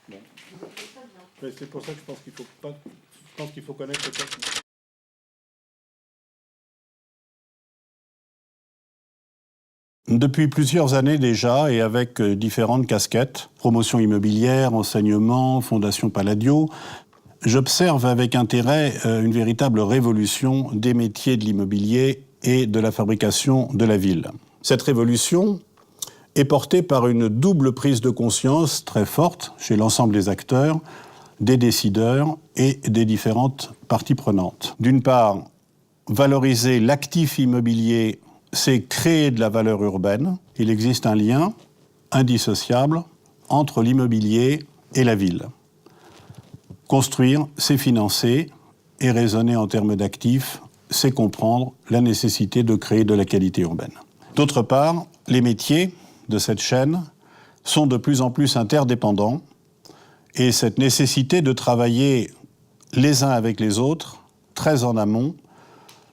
Bon. Mais c'est pour ça que je pense qu'il faut connaître le texte. Depuis plusieurs années déjà, et avec différentes casquettes, promotion immobilière, enseignement, Fondation Palladio, j'observe avec intérêt une véritable révolution des métiers de l'immobilier et de la fabrication de la ville. Cette révolution est portée par une double prise de conscience très forte chez l'ensemble des acteurs, des décideurs et des différentes parties prenantes. D'une part, valoriser l'actif immobilier, c'est créer de la valeur urbaine. Il existe un lien indissociable entre l'immobilier et la ville. Construire, c'est financer, et raisonner en termes d'actifs, c'est comprendre la nécessité de créer de la qualité urbaine. D'autre part, les métiers de cette chaîne sont de plus en plus interdépendants, et cette nécessité de travailler les uns avec les autres, très en amont,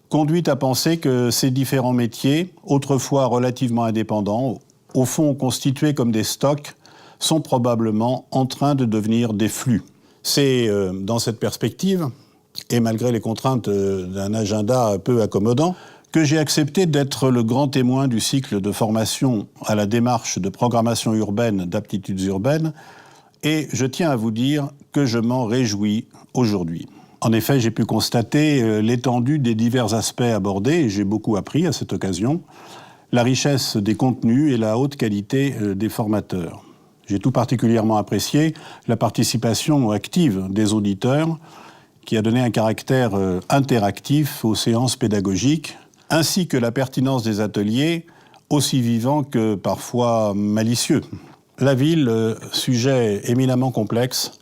conduit à penser que ces différents métiers, autrefois relativement indépendants, au fond constitués comme des stocks, sont probablement en train de devenir des flux. C'est dans cette perspective, et malgré les contraintes d'un agenda peu accommodant, que j'ai accepté d'être le grand témoin du cycle de formation à la démarche de programmation urbaine d'aptitudes urbaines, et je tiens à vous dire que je m'en réjouis aujourd'hui. En effet, j'ai pu constater l'étendue des divers aspects abordés, et j'ai beaucoup appris à cette occasion, la richesse des contenus et la haute qualité des formateurs. J'ai tout particulièrement apprécié la participation active des auditeurs, qui a donné un caractère interactif aux séances pédagogiques, ainsi que la pertinence des ateliers, aussi vivants que parfois malicieux. La ville, sujet éminemment complexe,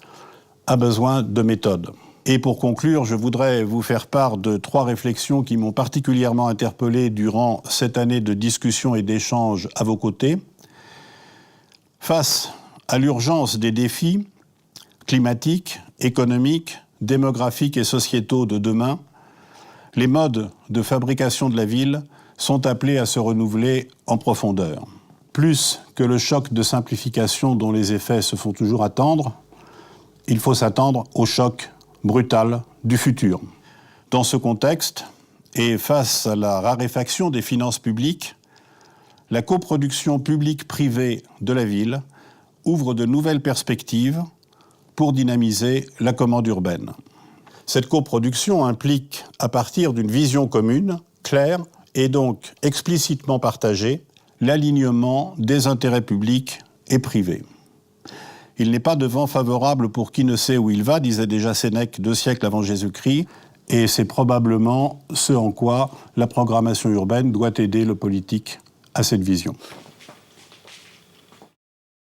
a besoin de méthode. Et pour conclure, je voudrais vous faire part de 3 réflexions qui m'ont particulièrement interpellé durant cette année de discussion et d'échange à vos côtés. Face à l'urgence des défis climatiques, économiques, démographiques et sociétaux de demain, les modes de fabrication de la ville sont appelés à se renouveler en profondeur. Plus que le choc de simplification dont les effets se font toujours attendre, il faut s'attendre au choc brutal du futur. Dans ce contexte, et face à la raréfaction des finances publiques, la coproduction publique-privée de la ville ouvre de nouvelles perspectives pour dynamiser la commande urbaine. Cette coproduction implique, à partir d'une vision commune, claire et donc explicitement partagée, l'alignement des intérêts publics et privés. Il n'est pas de vent favorable pour qui ne sait où il va, disait déjà Sénèque 2 siècles avant Jésus-Christ, et c'est probablement ce en quoi la programmation urbaine doit aider le politique à cette vision.